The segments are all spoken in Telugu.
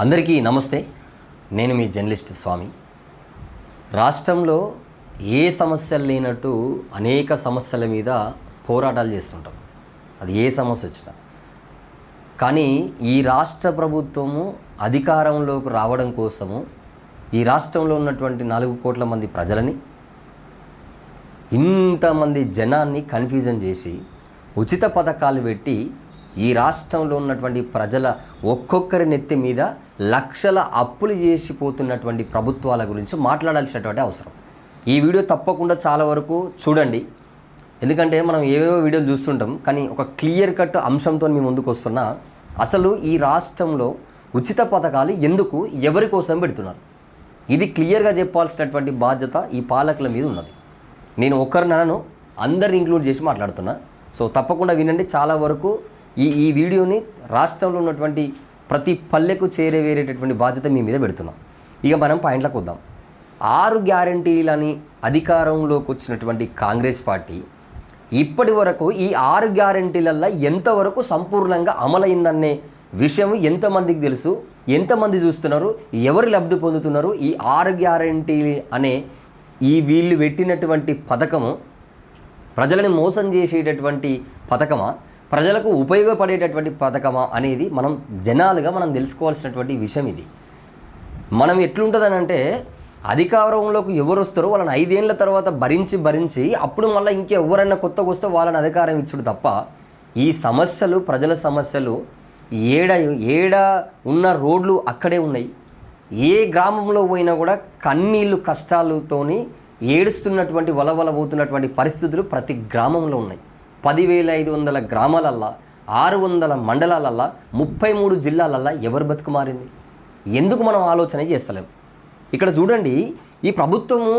అందరికీ నమస్తే. నేను మీ జర్నలిస్ట్ స్వామి. రాష్ట్రంలో ఏ సమస్యలు లేనట్టు అనేక సమస్యల మీద పోరాటాలు చేస్తుంటాం, అది ఏ సమస్య వచ్చినా. కానీ ఈ రాష్ట్ర ప్రభుత్వము అధికారంలోకి రావడం కోసము ఈ రాష్ట్రంలో ఉన్నటువంటి 4 కోట్ల మంది ప్రజలని, ఇంతమంది జనాన్ని కన్ఫ్యూజన్ చేసి ఉచిత పథకాలు పెట్టి ఈ రాష్ట్రంలో ఉన్నటువంటి ప్రజల ఒక్కొక్కరి నెత్తి మీద లక్షల అప్పులు చేసిపోతున్నటువంటి ప్రభుత్వాల గురించి మాట్లాడాల్సినటువంటి అవసరం. ఈ వీడియో తప్పకుండా చాలా వరకు చూడండి, ఎందుకంటే మనం ఏవేవో వీడియోలు చూస్తుంటాం, కానీ ఒక క్లియర్ కట్ అంశంతో మీ ముందుకు వస్తున్నా. అసలు ఈ రాష్ట్రంలో ఉచిత పథకాలు ఎందుకు, ఎవరి కోసం పెడుతున్నారు, ఇది క్లియర్గా చెప్పాల్సినటువంటి బాధ్యత ఈ పాలకుల మీద ఉన్నది. నేను ఒక్కరినను అందరిని ఇంక్లూడ్ చేసి మాట్లాడుతున్నా. సో తప్పకుండా వినండి. చాలా వరకు ఈ వీడియోని రాష్ట్రంలో ఉన్నటువంటి ప్రతి పల్లెకు చేరవేరేటటువంటి బాధ్యత మీ మీద పెడుతున్నాం. ఇక మనం పాయింట్లకు వద్దాం. 6 గ్యారంటీలని అధికారంలోకి వచ్చినటువంటి కాంగ్రెస్ పార్టీ ఇప్పటి వరకు ఈ 6 గ్యారంటీలల్లో ఎంతవరకు సంపూర్ణంగా అమలైందనే విషయం ఎంతమందికి తెలుసు, ఎంతమంది చూస్తున్నారు, ఎవరు లబ్ధి పొందుతున్నారు? ఈ 6 గ్యారంటీ అనే వీళ్ళు పెట్టినటువంటి పథకము ప్రజలను మోసం చేసేటటువంటి పథకమా, ప్రజలకు ఉపయోగపడేటటువంటి పథకమా అనేది మనం తెలుసుకోవాల్సినటువంటి విషయం ఇది. మనం ఎట్లుంటుందనంటే, అధికారంలోకి ఎవరు వస్తారో వాళ్ళని 5 ఏళ్ళ తర్వాత భరించి అప్పుడు మళ్ళీ ఇంకెవరైనా కొత్తగా వస్తే వాళ్ళని అధికారం ఇచ్చుడు తప్ప, ఈ సమస్యలు, ప్రజల సమస్యలు ఏడ ఉన్న రోడ్లు అక్కడే ఉన్నాయి. ఏ గ్రామంలో పోయినా కూడా కన్నీళ్ళు కష్టాలతోని ఏడుస్తున్నటువంటి వలవలబోతున్నటువంటి పరిస్థితులు ప్రతి గ్రామంలో ఉన్నాయి. 10,500 గ్రామాలల్లా, 600 మండలాలల్లా, 33 జిల్లాలల్లా ఎవరు బతుకు మారింది? ఎందుకు మనం ఆలోచన చేస్తలేం? ఇక్కడ చూడండి, ఈ ప్రభుత్వము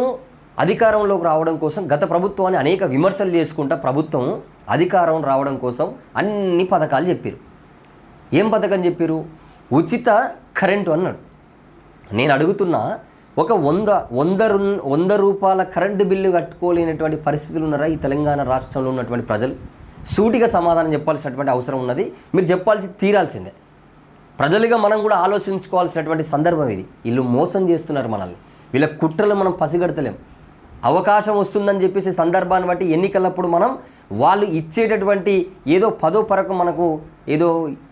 అధికారంలోకి రావడం కోసం గత ప్రభుత్వాన్ని అనేక విమర్శలు చేసుకుంటా ప్రభుత్వం అధికారం రావడం కోసం అన్ని పథకాలు చెప్పారు. ఏం పథకం చెప్పారు? ఉచిత కరెంటు అన్నాడు. నేను అడుగుతున్నా, ఒక 100 రూపాయల కరెంటు బిల్లు కట్టుకోలేనటువంటి పరిస్థితులు ఉన్నారా ఈ తెలంగాణ రాష్ట్రంలో ఉన్నటువంటి ప్రజలు? సూటిగా సమాధానం చెప్పాల్సినటువంటి అవసరం ఉన్నది. మీరు తీరాల్సిందే. ప్రజలుగా మనం కూడా ఆలోచించుకోవాల్సినటువంటి సందర్భం ఇది. వీళ్ళు మోసం చేస్తున్నారు మనల్ని, వీళ్ళ కుట్రలు మనం పసిగడతలేం. అవకాశం వస్తుందని చెప్పేసి సందర్భాన్ని బట్టి ఎన్నికలప్పుడు మనం వాళ్ళు ఇచ్చేటటువంటి ఏదో పదో పరకు మనకు ఏదో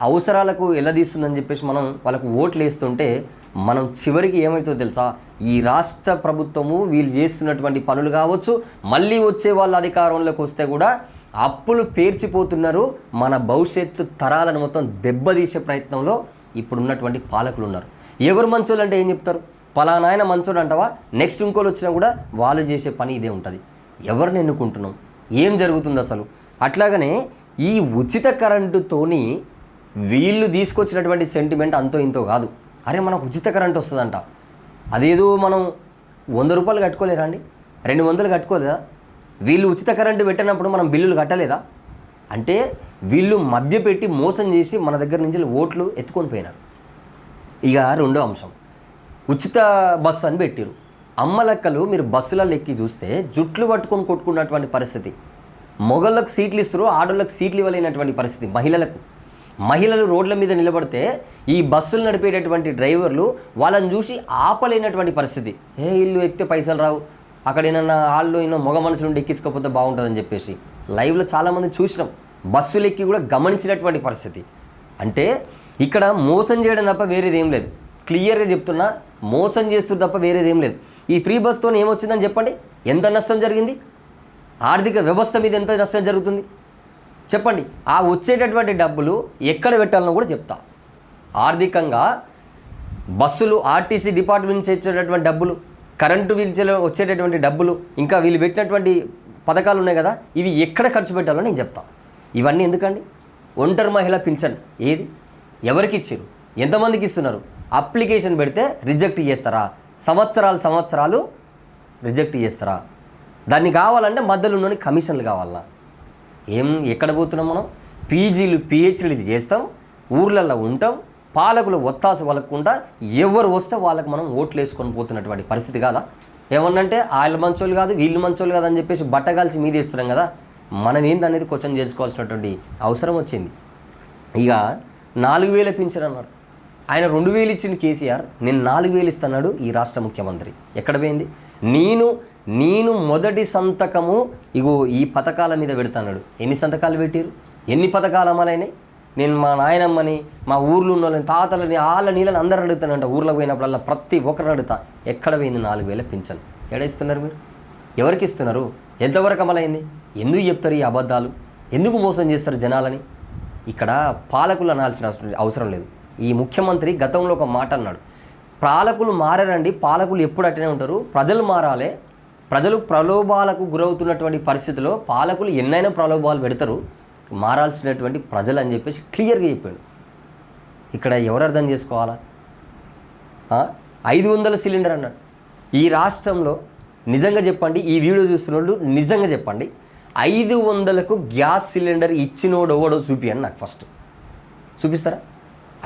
అవసరాలకు ఎల్లదీస్తుందని చెప్పేసి మనం వాళ్ళకు ఓట్లు వేస్తుంటే, మనం చివరికి ఏమవుతుందో తెలుసా? ఈ రాష్ట్ర ప్రభుత్వము వీళ్ళు చేస్తున్నటువంటి పనులు కావచ్చు, మళ్ళీ వచ్చే వాళ్ళ అధికారంలోకి వస్తే కూడా అప్పులు పేర్చిపోతున్నారు. మన భవిష్యత్తు తరాలను మొత్తం దెబ్బతీసే ప్రయత్నంలో ఇప్పుడున్నటువంటి పాలకులు ఉన్నారు. ఎవరు మంచోళ్ళు అంటే ఏం చెప్తారు? పలానా ఆయన మంచోడు అంటావా, నెక్స్ట్ ఇంకోళ్ళు వచ్చినా కూడా వాళ్ళు చేసే పని ఇదే ఉంటుంది. ఎవరిని ఎన్నుకుంటున్నాం? ఏం జరుగుతుంది అసలు? అట్లాగనే ఈ ఉచిత కరెంటుతోని వీళ్ళు తీసుకొచ్చినటువంటి సెంటిమెంట్ అంతో ఇంతో కాదు. అరే మనకు ఉచిత కరెంటు వస్తుందంట, అదేదో మనం 100 రూపాయలు కట్టుకోలేరా అండి, 200 కట్టుకోలేదా? వీళ్ళు ఉచిత కరెంటు పెట్టినప్పుడు మనం బిల్లులు కట్టలేదా? అంటే వీళ్ళు మభ్యపెట్టి మోసం చేసి మన దగ్గర నుంచి ఓట్లు ఎత్తుకొని పోయినారు. ఇక రెండో అంశం, ఉచిత బస్సు అని పెట్టారు. అమ్మలక్కలు మీరు బస్సులలో ఎక్కి చూస్తే జుట్లు పట్టుకొని కొట్టుకున్నటువంటి పరిస్థితి. మొగళ్ళకు సీట్లు ఇస్తారు, ఆడోళ్ళకు సీట్లు ఇవ్వలేనటువంటి పరిస్థితి. మహిళలు రోడ్ల మీద నిలబడితే ఈ బస్సులు నడిపేటటువంటి డ్రైవర్లు వాళ్ళని చూసి ఆపలేనటువంటి పరిస్థితి. ఇల్లు ఎక్కితే పైసలు రావు, అక్కడ ఏమన్నా వాళ్ళు మగ మనుషులు ఎక్కించుకోకపోతే బాగుంటుందని చెప్పేసి లైవ్లో చాలామంది చూసినాం. బస్సులు ఎక్కి కూడా గమనించినటువంటి పరిస్థితి. అంటే ఇక్కడ మోసం చేయడం తప్ప వేరేది ఏం లేదు. క్లియర్గా చెప్తున్నా, మోసం చేస్తూ తప్ప వేరేది ఏం లేదు. ఈ ఫ్రీ బస్తో ఏమొచ్చిందని చెప్పండి? ఎంత నష్టం జరిగింది? ఆర్థిక వ్యవస్థ మీద ఎంత నష్టం జరుగుతుంది చెప్పండి. ఆ వచ్చేటటువంటి డబ్బులు ఎక్కడ పెట్టాలనో కూడా చెప్తా. ఆర్థికంగా బస్సులు, ఆర్టీసీ డిపార్ట్మెంట్ నుంచి వచ్చేటటువంటి డబ్బులు, కరెంటు వీల్చేలో వచ్చేటటువంటి డబ్బులు, ఇంకా వీళ్ళు పెట్టినటువంటి పథకాలు ఉన్నాయి కదా, ఇవి ఎక్కడ ఖర్చు పెట్టాలో నేను చెప్తా. ఇవన్నీ ఎందుకండి? ఒంటరి మహిళ పింఛన్ ఏది, ఎవరికి ఇచ్చారు, ఎంతమందికి ఇస్తున్నారు? అప్లికేషన్ పెడితే రిజెక్ట్ చేస్తారా? సంవత్సరాలు రిజెక్ట్ చేస్తారా? దాన్ని కావాలంటే మధ్యలో ఉన్న కమిషన్లు కావాలన్నా? ఎక్కడ పోతున్నాం మనం? పీజీలు, పిహెచ్డీలు చేస్తాం, ఊర్లలో ఉంటాం, పాలకులు ఒత్తాసు వలకుండా ఎవరు వస్తే వాళ్ళకి మనం ఓట్లు వేసుకొని పోతున్నటువంటి పరిస్థితి కాదా? ఏమన్నంటే వాళ్ళ మంచోళ్ళు కాదు, వీళ్ళు మంచోళ్ళు కాదు అని చెప్పేసి బట్టగాల్చి మీద వేస్తున్నాం కదా. మనం ఏందనేది క్వశ్చన్ చేసుకోవాల్సినటువంటి అవసరం వచ్చింది. ఇక 4,000 పింఛన్ అన్నారు. ఆయన 2000 ఇచ్చిన కేసీఆర్, నేను 4000 ఇస్తున్నాడు ఈ రాష్ట్ర ముఖ్యమంత్రి. ఎక్కడ పోయింది? నేను మొదటి సంతకము ఇగో ఈ పథకాల మీద పెడతాడు. ఎన్ని సంతకాలు పెట్టారు? ఎన్ని పథకాలు అమలైనాయి? నేను మా నాయనమ్మని, మా ఊర్లో ఉన్న వాళ్ళని, తాతలని, వాళ్ళ నీళ్ళని అందరూ అడుగుతానంట. ఊర్లోకి పోయినప్పుడల్లా ప్రతి ఒక్కరిని అడుగుతా, ఎక్కడ పోయింది 4000 పింఛన్? ఎక్కడ ఇస్తున్నారు మీరు? ఎవరికి ఇస్తున్నారు? ఎంతవరకు అమలైంది? ఎందుకు చెప్తారు ఈ అబద్ధాలు? ఎందుకు మోసం చేస్తారు జనాలని? ఇక్కడ పాలకులు అనాల్సిన అవసరం లేదు. ఈ ముఖ్యమంత్రి గతంలో ఒక మాట అన్నాడు, పాలకులు మారారండి, పాలకులు ఎప్పుడు అట్టనే ఉంటారు, ప్రజలు మారాలి, ప్రజలు ప్రలోభాలకు గురవుతున్నటువంటి పరిస్థితిలో పాలకులు ఎన్నైనా ప్రలోభాలు పెడతారు, మారాల్సినటువంటి ప్రజలు అని చెప్పేసి క్లియర్గా చెప్పాడు. ఇక్కడ ఎవరు అర్థం చేసుకోవాలా? 500 సిలిండర్ అన్నాడు. ఈ రాష్ట్రంలో నిజంగా చెప్పండి, ఈ వీడియో చూస్తున్నోళ్ళు నిజంగా చెప్పండి, 500కు గ్యాస్ సిలిండర్ ఇచ్చినోడు ఎవడో చూపియండి నాకు. ఫస్ట్ చూపిస్తారా?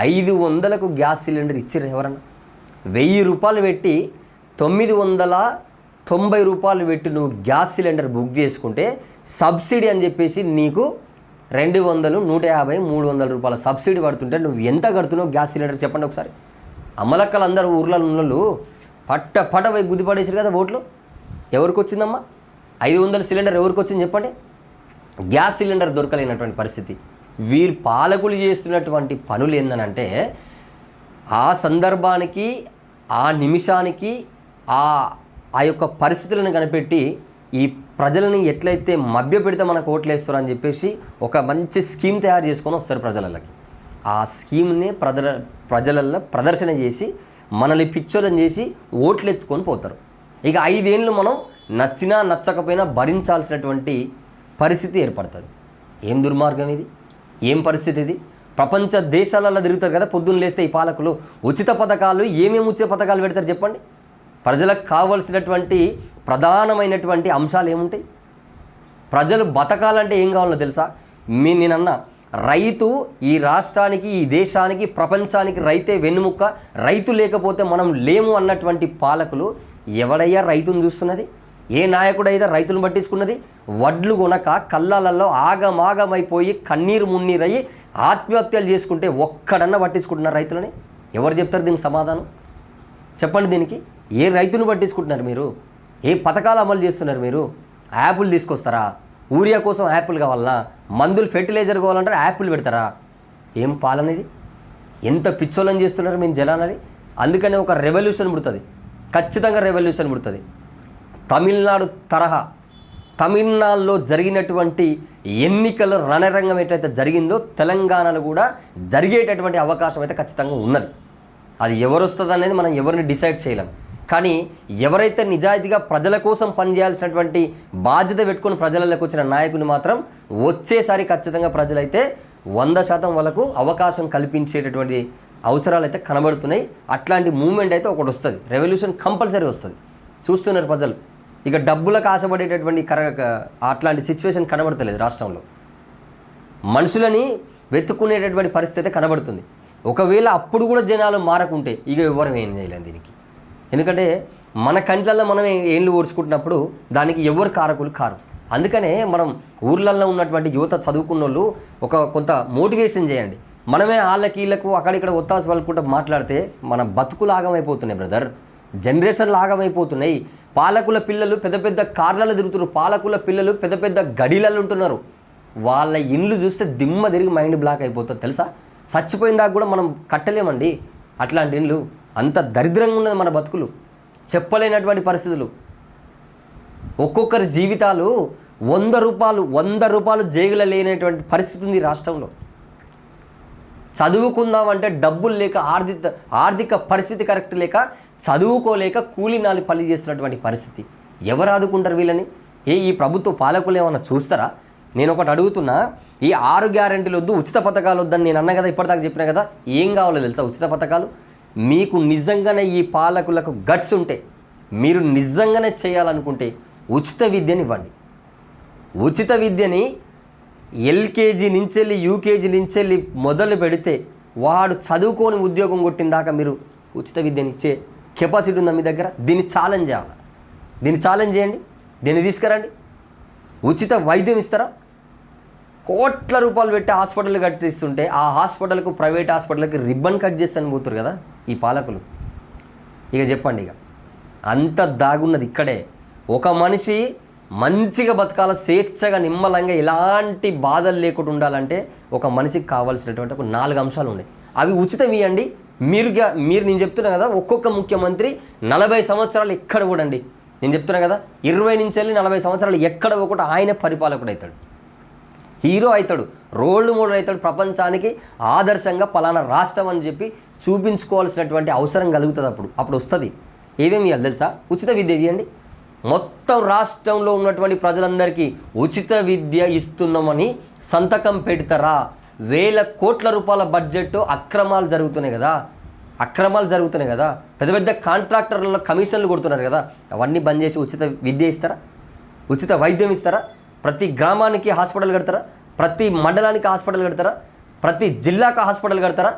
500కు గ్యాస్ సిలిండర్ ఇచ్చిర్రు ఎవరన్నా? 1000 రూపాయలు పెట్టి 990 రూపాయలు పెట్టి నువ్వు గ్యాస్ సిలిండర్ బుక్ చేసుకుంటే సబ్సిడీ అని చెప్పేసి నీకు 200, 150, 300 రూపాయల సబ్సిడీ పడుతుంటే నువ్వు ఎంత కడుతున్నావు గ్యాస్ సిలిండర్ చెప్పండి ఒకసారి. అమ్మలక్కలు అందరూ ఊర్లలో ఉన్నోళ్ళు పట్ట పోయి గుద్దిపడేసారు కదా ఓట్లు. ఎవరికి వచ్చిందమ్మా 500 సిలిండర్? ఎవరికి వచ్చింది చెప్పండి? గ్యాస్ సిలిండర్ దొరకలేనటువంటి పరిస్థితి. వీరు పాలకులు చేస్తున్నటువంటి పనులు ఏందనంటే, ఆ సందర్భానికి, ఆ నిమిషానికి, ఆ యొక్క పరిస్థితులను కనిపెట్టి ఈ ప్రజలని ఎట్లయితే మభ్యపెడితే మనకు ఓట్లు వేస్తారు అని చెప్పేసి ఒక మంచి స్కీమ్ తయారు చేసుకొని వస్తారు ప్రజలకి. ఆ స్కీమ్ని ప్రజలల్లో ప్రదర్శన చేసి మనల్ని పిచ్చోళ్ళని చేసి ఓట్లు ఎత్తుకొని పోతారు. ఇక 5 ఏళ్ళు మనం నచ్చినా నచ్చకపోయినా భరించాల్సినటువంటి పరిస్థితి ఏర్పడుతుంది. ఏం దుర్మార్గం ఇది? ఏం పరిస్థితి ఇది? ప్రపంచ దేశాలలో తిరుగుతారు కదా పొద్దున్న లేస్తే ఈ పాలకులు. ఉచిత పథకాలు ఏమేమి ఉచిత పథకాలు పెడతారు చెప్పండి? ప్రజలకు కావాల్సినటువంటి ప్రధానమైనటువంటి అంశాలు ఏముంటాయి? ప్రజలు బతకాలంటే ఏం కావాలో తెలుసా? నేనన్నా, రైతు ఈ రాష్ట్రానికి, ఈ దేశానికి, ప్రపంచానికి రైతే వెన్నుముక్క. రైతు లేకపోతే మనం లేము అన్నటువంటి పాలకులు ఎవడయ్యా రైతును చూస్తున్నది? ఏ నాయకుడు అయితే రైతులను పట్టించుకున్నది? వడ్లు కొనక కళ్ళల్లో ఆగమాగమైపోయి కన్నీరు మున్నీరయ్యి ఆత్మహత్యలు చేసుకుంటే ఒక్కడన్నా పట్టించుకుంటున్నారు రైతులని? ఎవరు చెప్తారు దీనికి సమాధానం? చెప్పండి. దీనికి ఏ రైతును పట్టించుకుంటున్నారు మీరు? ఏ పథకాలు అమలు చేస్తున్నారు మీరు? యాపిల్ తీసుకొస్తారా? యూరియా కోసం యాపిల్ కావాలన్నా? మందులు ఫెర్టిలైజర్ కావాలంటారా? యాపిల్ పెడతారా? ఏం పాలనేది? ఎంత పిచ్చోళ్ళని చేస్తున్నారు మేము జనాలని? అందుకనే ఒక రెవల్యూషన్ పుడుతుంది, ఖచ్చితంగా రెవల్యూషన్ పుడుతుంది. తమిళనాడు తరహా, తమిళనాడులో జరిగినటువంటి ఎన్నికల రణరంగం ఎట్లయితే జరిగిందో తెలంగాణలో కూడా జరిగేటటువంటి అవకాశం అయితే ఖచ్చితంగా ఉన్నది. అది ఎవరు వస్తుంది అనేది మనం ఎవరిని డిసైడ్ చేయలేం. కానీ ఎవరైతే నిజాయితీగా ప్రజల కోసం పనిచేయాల్సినటువంటి బాధ్యత పెట్టుకుని ప్రజలకు వచ్చిన నాయకుని మాత్రం వచ్చేసారి ఖచ్చితంగా ప్రజలైతే 100% వాళ్ళకు అవకాశం కల్పించేటటువంటి అవసరాలు అయితే కనబడుతున్నాయి. అట్లాంటి మూమెంట్ అయితే ఒకటి వస్తుంది, రెవల్యూషన్ కంపల్సరీ వస్తుంది. చూస్తున్నారు ప్రజలు. ఇక డబ్బులకు ఆశపడేటటువంటి అట్లాంటి సిచ్యువేషన్ కనబడతలేదు రాష్ట్రంలో. మనుషులని వెతుక్కునేటటువంటి పరిస్థితి కనబడుతుంది. ఒకవేళ అప్పుడు కూడా జనాలు మారకుంటే ఇక ఎవరు ఏం చేయలేం దీనికి. ఎందుకంటే మన కంట్లల్లో మనం ఏళ్ళు ఓడ్చుకుంటున్నప్పుడు దానికి ఎవరు కారకులు కారు. అందుకనే మనం ఊర్లల్లో ఉన్నటువంటి యువత చదువుకున్న వాళ్ళు కొంత మోటివేషన్ చేయండి. మనమే వాళ్ళకి వీళ్ళకు అక్కడిక్కడ ఒత్తాసు పలుకుంటూ మాట్లాడితే మన బతుకులు ఆగమైపోతున్నాయి బ్రదర్. జనరేషన్లు ఆగమైపోతున్నాయి. పాలకుల పిల్లలు పెద్ద పెద్ద కార్లలో తిరుగుతున్నారు, పాలకుల పిల్లలు పెద్ద పెద్ద గడిలలో ఉంటున్నారు. వాళ్ళ ఇండ్లు చూస్తే దిమ్మ తిరిగి మైండ్ బ్లాక్ అయిపోతుంది తెలుసా. చచ్చిపోయిన దాకా కూడా మనం కట్టలేమండి అట్లాంటి ఇండ్లు. అంత దరిద్రంగా ఉన్నది మన బతుకులు, చెప్పలేనటువంటి పరిస్థితులు. ఒక్కొక్కరి జీవితాలు 100 రూపాయలు జేగుల లేనటువంటి పరిస్థితి ఉంది రాష్ట్రంలో. చదువుకుందామంటే డబ్బులు లేక, ఆర్థిక పరిస్థితి కరెక్ట్ లేక, చదువుకోలేక కూలి నాలి పని చేస్తున్నటువంటి పరిస్థితి. ఎవరు ఆదుకుంటారు వీళ్ళని? ఈ ప్రభుత్వ పాలకులు ఏమన్నా చూస్తారా? నేను ఒకటి అడుగుతున్నా, ఈ 6 గ్యారెంటీలు వద్దు, ఉచిత పథకాలు వద్దని నేను అన్నా కదా, ఇప్పటిదాకా చెప్పినా కదా. ఏం కావాలో తెలుసా ఉచిత పథకాలు? మీకు నిజంగానే ఈ పాలకులకు గట్స్ ఉంటే, మీరు నిజంగానే చేయాలనుకుంటే ఉచిత విద్యని ఇవ్వండి. ఉచిత విద్యని ఎల్కేజీ నుంచి వెళ్ళి యూకేజీ నుంచి వెళ్ళి మొదలు పెడితే వాడు చదువుకొని ఉద్యోగం కొట్టిన దాకా మీరు ఉచిత విద్యని ఇచ్చే కెపాసిటీ ఉందా మీ దగ్గర? దీన్ని ఛాలెంజ్ చేయాలి. దీన్ని ఛాలెంజ్ చేయండి, దీన్ని తీసుకురండి. ఉచిత వైద్యం ఇస్తారా? కోట్ల రూపాయలు పెట్టి హాస్పిటల్ కట్టిస్తుంటే ఆ హాస్పిటల్కు ప్రైవేట్ హాస్పిటల్కి రిబ్బన్ కట్ చేస్తాను పోతారు కదా ఈ పాలకులు. ఇక చెప్పండి, ఇక అంత దాగున్నది ఇక్కడే. ఒక మనిషి మంచిగా బతకాల, స్వేచ్ఛగా నిమ్మలంగా ఎలాంటి బాధలు లేకుండా ఉండాలంటే ఒక మనిషికి కావాల్సినటువంటి ఒక 4 అంశాలు ఉన్నాయి. అవి ఉచితం ఇవ్వండి. మీరు నేను చెప్తున్నా కదా, ఒక్కొక్క ముఖ్యమంత్రి 40 సంవత్సరాలు ఎక్కడ కూడా అండి, నేను చెప్తున్నా కదా 20 నుంచి వెళ్ళి 40 సంవత్సరాలు ఎక్కడ ఒకటి ఆయన పరిపాలకుడు అవుతాడు, హీరో అవుతాడు, రోల్ మోడల్ అవుతాడు, ప్రపంచానికి ఆదర్శంగా పలానా రాష్ట్రం అని చెప్పి చూపించుకోవాల్సినటువంటి అవసరం కలుగుతుంది. అప్పుడు వస్తుంది. ఏమేమి ఇవ్వాలి తెలుసా? ఉచిత విద్య ఇవ్వండి. మొత్తం రాష్ట్రంలో ఉన్నటువంటి ప్రజలందరికీ ఉచిత విద్య ఇస్తున్నామని సంతకం పెడతారా? 1000 కోట్ల రూపాయల బడ్జెట్ అక్రమాలు జరుగుతున్నాయి కదా, పెద్ద పెద్ద కాంట్రాక్టర్ల కమిషన్లు కొడుతున్నారు కదా, అవన్నీ బంద్ చేసి ఉచిత విద్య ఇస్తారా? ఉచిత వైద్యం ఇస్తారా? ప్రతి గ్రామానికి హాస్పిటల్ కడతారా? ప్రతి మండలానికి హాస్పిటల్ కడతారా? ప్రతి జిల్లాకు హాస్పిటల్ కడతారా?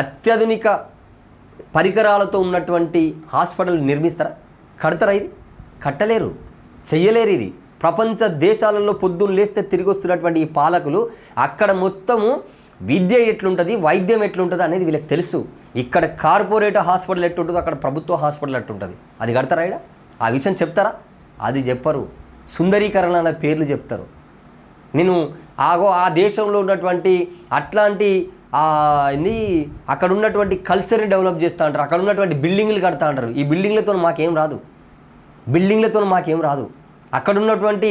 అత్యాధునిక పరికరాలతో ఉన్నటువంటి హాస్పిటల్ నిర్మిస్తారా? కడతారా? ఇది కట్టలేరు, చెయ్యలేరు. ఇది ప్రపంచ దేశాలలో పొద్దున్న లేస్తే తిరిగి వస్తున్నటువంటి ఈ పాలకులు అక్కడ మొత్తము విద్య ఎట్లుంటుంది, వైద్యం ఎట్లుంటుంది అనేది వీళ్ళకి తెలుసు. ఇక్కడ కార్పొరేట్ హాస్పిటల్ ఎట్లుంటుందో అక్కడ ప్రభుత్వ హాస్పిటల్ ఎట్లుంటుంది, అది కడతారా? ఇక్కడ ఆ విషయం చెప్తారా? అది చెప్పరు. సుందరీకరణ అనే పేర్లు చెప్తారు. నేను ఆ దేశంలో ఉన్నటువంటి అట్లాంటి అక్కడ ఉన్నటువంటి కల్చర్ని డెవలప్ చేస్తూ అంటారు, అక్కడ ఉన్నటువంటి బిల్డింగ్లు కడతా అంటారు. ఈ బిల్డింగ్లతో మాకేం రాదు, అక్కడ ఉన్నటువంటి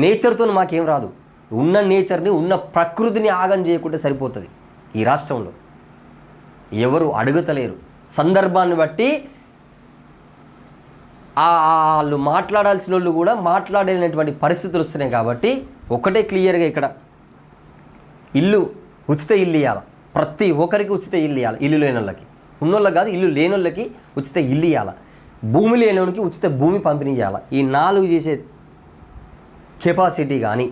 నేచర్తో మాకేం రాదు. ఉన్న నేచర్ని, ఉన్న ప్రకృతిని ఆగం చేయకుంటే సరిపోతుంది. ఈ రాష్ట్రంలో ఎవరు అడుగుతలేరు. సందర్భాన్ని బట్టి వాళ్ళు మాట్లాడాల్సిన వాళ్ళు కూడా మాట్లాడలేనటువంటి పరిస్థితులు వస్తున్నాయి. కాబట్టి ఒకటే క్లియర్గా ఇక్కడ ఉచిత ఇల్లు ఇవ్వాలి. ప్రతి ఒక్కరికి ఉచిత ఇల్లు ఇవ్వాలి. ఇల్లు లేని వాళ్ళకి, ఉన్నోళ్ళకి కాదు, ఇల్లు లేని వాళ్ళకి ఉచిత ఇల్లు ఇవ్వాలి. భూమి లేనివాడికి ఉచిత భూమి పంపిణీ చేయాలి. ఈ 4 చేసే కెపాసిటీ కానీ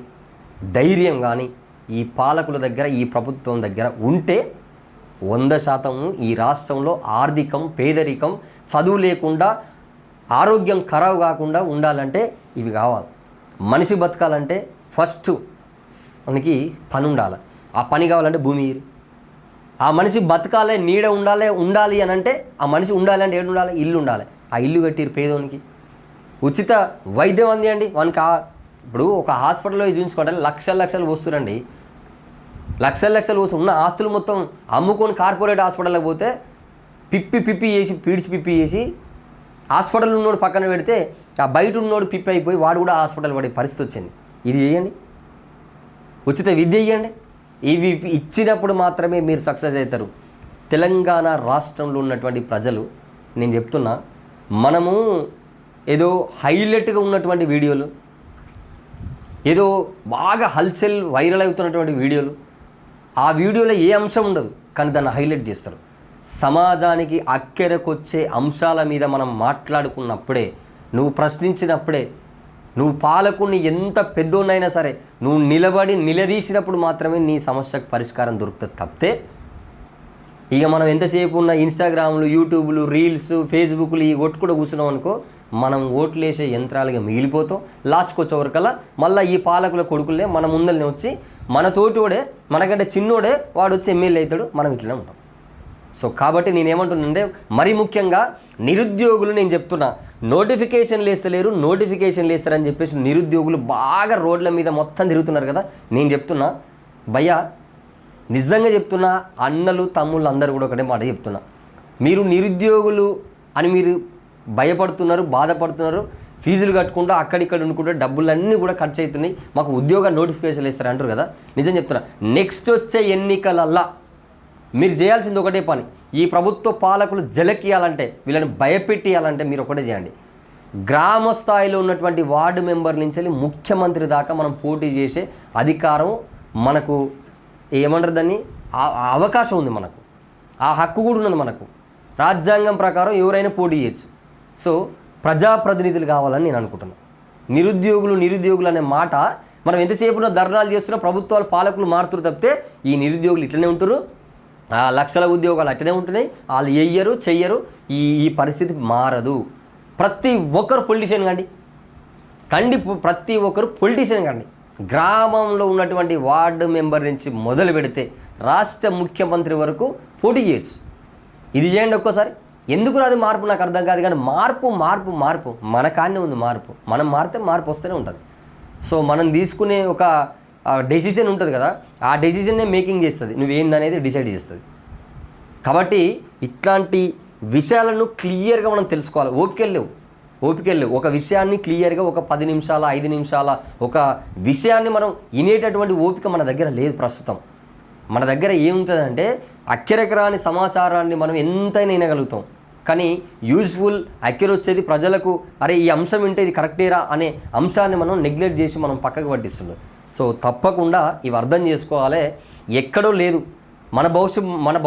ధైర్యం కానీ ఈ పాలకుల దగ్గర, ఈ ప్రభుత్వం దగ్గర ఉంటే 100% ఈ రాష్ట్రంలో ఆర్థికం, పేదరికం, చదువు లేకుండా ఆరోగ్యం ఖరాబు కాకుండా ఉండాలంటే ఇవి కావాలి. మనిషి బతకాలంటే ఫస్ట్ మనకి పని ఉండాలి. ఆ పని కావాలంటే భూమి ఇరి. ఆ మనిషి బతకాలి, నీడ ఉండాలి అని అంటే ఆ మనిషి ఉండాలి అంటే ఏడు ఉండాలి? ఇల్లు ఉండాలి. ఆ ఇల్లు కట్టిరు పేదోనికి. ఉచిత వైద్యం అందియండి. వానికి ఇప్పుడు ఒక హాస్పిటల్లో చూపించుకోండి, లక్షలు వస్తురండి, లక్షలు వస్తు ఉన్న ఆస్తులు మొత్తం అమ్ముకొని కార్పొరేట్ హాస్పిటల్కి పోతే పిప్పి చేసి పిప్పి చేసి హాస్పిటల్ ఉన్నోడు పక్కన పెడితే ఆ బయట ఉన్నోడు పిప్పి అయిపోయి వాడు కూడా హాస్పిటల్ పడే పరిస్థితి వచ్చింది. ఇది చేయండి. ఉచిత విద్య ఇవ్వండి. ఇవి ఇచ్చినప్పుడు మాత్రమే మీరు సక్సెస్ అవుతారు. తెలంగాణ రాష్ట్రంలో ఉన్నటువంటి ప్రజలు, నేను చెప్తున్నా, మనము ఏదో హైలైట్గా ఉన్నటువంటి వీడియోలు, ఏదో బాగా హల్చల్ వైరల్ అవుతున్నటువంటి వీడియోలు, ఆ వీడియోలో ఏ అంశం ఉండదు కానీ దాన్ని హైలైట్ చేస్తారు. సమాజానికి అక్కెరకొచ్చే అంశాల మీద మనం మాట్లాడుకున్నప్పుడే, నువ్వు ప్రశ్నించినప్పుడే, నువ్వు పాలకుడిని ఎంత పెద్దోన్నైనా సరే నువ్వు నిలదీసినప్పుడు మాత్రమే నీ సమస్యకు పరిష్కారం దొరుకుతుంది. తప్పితే ఇక మనం ఎంతసేపు ఉన్న ఇన్స్టాగ్రామ్లు, యూట్యూబ్లు, రీల్స్, ఫేస్బుక్లు ఈ కూడా కూర్చున్నాం అనుకో, మనం ఓట్లేసే యంత్రాలుగా మిగిలిపోతాం. లాస్ట్కి వచ్చేవరకల్లా మళ్ళీ ఈ పాలకుల కొడుకులే మన ముందరనే వచ్చి మన తోటోడే, మనకంటే చిన్నోడే వాడు వచ్చి ఎమ్మెల్యే అవుతాడు, మనం ఇట్లనే ఉంటాం. సో కాబట్టి నేనేమంటున్నానంటే, మరీ ముఖ్యంగా నిరుద్యోగులు, నేను చెప్తున్నా, నోటిఫికేషన్లు వేస్తారని చెప్పేసి నిరుద్యోగులు బాగా రోడ్ల మీద మొత్తం తిరుగుతున్నారు కదా. నేను చెప్తున్నా భయ్యా, నిజంగా చెప్తున్నా, అన్నలు తమ్ముళ్ళు అందరూ కూడా ఒకటే మాట చెప్తున్నా, మీరు నిరుద్యోగులు అని మీరు భయపడుతున్నారు, బాధపడుతున్నారు, ఫీజులు కట్టుకుంటూ అక్కడిక్కడ ఉండుకుంటే డబ్బులన్నీ కూడా ఖర్చు అవుతున్నాయి, మాకు ఉద్యోగ నోటిఫికేషన్లు ఇస్తారు అంటారు కదా. నిజం చెప్తున్నా, నెక్స్ట్ వచ్చే ఎన్నికలల్లా మీరు చేయాల్సింది ఒకటే పని. ఈ ప్రభుత్వ పాలకులు జలకియాలంటే, వీళ్ళని భయపెట్టియాలంటే మీరు ఒకటే చేయండి. గ్రామ స్థాయిలో ఉన్నటువంటి వార్డు మెంబర్ నుంచి వెళ్ళి ముఖ్యమంత్రి దాకా మనం పోటీ చేసే అధికారం మనకు, ఏమంటారు దాన్ని, అవకాశం ఉంది మనకు, ఆ హక్కు కూడా ఉన్నది మనకు. రాజ్యాంగం ప్రకారం ఎవరైనా పోటీ చేయొచ్చు. సో ప్రజాప్రతినిధులు కావాలని నేను అనుకుంటున్నాను. నిరుద్యోగులు అనే మాట మనం ఎంతసేపు ధర్నాలు చేస్తున్నా, ప్రభుత్వాలు పాలకులు మారుతురు తప్పితే ఈ నిరుద్యోగులు ఇట్లనే ఉంటారు, ఆ లక్షల ఉద్యోగాలు అట్లనే ఉంటున్నాయి, వాళ్ళు చెయ్యరు. ఈ పరిస్థితి మారదు. ప్రతి ఒక్కరు పొలిటీషియన్ కండి, ప్రతి ఒక్కరు పొలిటీషియన్ కండి. గ్రామంలో ఉన్నటువంటి వార్డు మెంబర్ నుంచి మొదలు పెడితే రాష్ట్ర ముఖ్యమంత్రి వరకు పోటీ చేయొచ్చు. ఇది చేయండి ఒక్కోసారి. ఎందుకు రాదు మార్పు నాకు అర్థం కాదు, కానీ మార్పు మన కాడనే ఉంది. మనం మారితే మార్పు వస్తూనే ఉంటుంది. సో మనం తీసుకునే ఒక డెసిషన్ ఉంటుంది కదా, ఆ డెసిషన్నే మేకింగ్ చేస్తుంది, నువ్వేందనేది డిసైడ్ చేస్తుంది. కాబట్టి ఇట్లాంటి విషయాలను క్లియర్గా మనం తెలుసుకోవాలి. ఓపిక లేవు. ఒక విషయాన్ని క్లియర్గా ఒక 10 నిమిషాల 5 నిమిషాల ఒక విషయాన్ని మనం వినేటటువంటి ఓపిక మన దగ్గర లేదు ప్రస్తుతం. మన దగ్గర ఏముంటుందంటే అక్కరకరాని సమాచారాన్ని మనం ఎంతైనా వినగలుగుతాం, కానీ యూజ్ఫుల్ వచ్చేది ప్రజలకు అరే ఈ అంశం వింటే ఇది కరెక్టేరా అనే అంశాన్ని మనం నెగ్లెక్ట్ చేసి మనం పక్కకు పట్టిస్తున్నాం. సో తప్పకుండా ఇవి అర్థం చేసుకోవాలి. ఎక్కడో లేదు, మన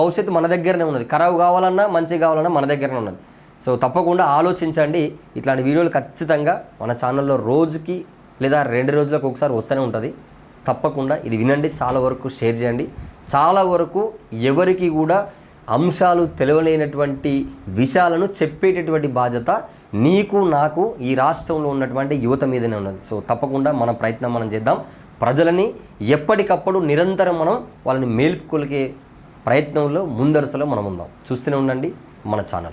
భవిష్యత్తు మన దగ్గరనే ఉన్నది. ఖరాబు కావాలన్నా మంచి కావాలన్నా మన దగ్గరనే ఉన్నది. సో తప్పకుండా ఆలోచించండి. ఇట్లాంటి వీడియోలు ఖచ్చితంగా మన ఛానల్లో రోజుకి లేదా 2 రోజులకు ఒకసారి వస్తూనే ఉంటుంది. తప్పకుండా ఇది వినండి, చాలా వరకు షేర్ చేయండి. చాలా వరకు ఎవరికి కూడా అంశాలు తెలియలేనటువంటి విషయాలను చెప్పేటటువంటి బాధ్యత నీకు నాకు ఈ రాష్ట్రంలో ఉన్నటువంటి యువత మీదనే ఉన్నది. సో తప్పకుండా మన ప్రయత్నం మనం చేద్దాం. ప్రజలని ఎప్పటికప్పుడు నిరంతరం మనం వాళ్ళని మేల్కొలికే ప్రయత్నంలో ముందరసలో మనం ఉందాం. చూస్తూనే ఉండండి మన ఛానల్.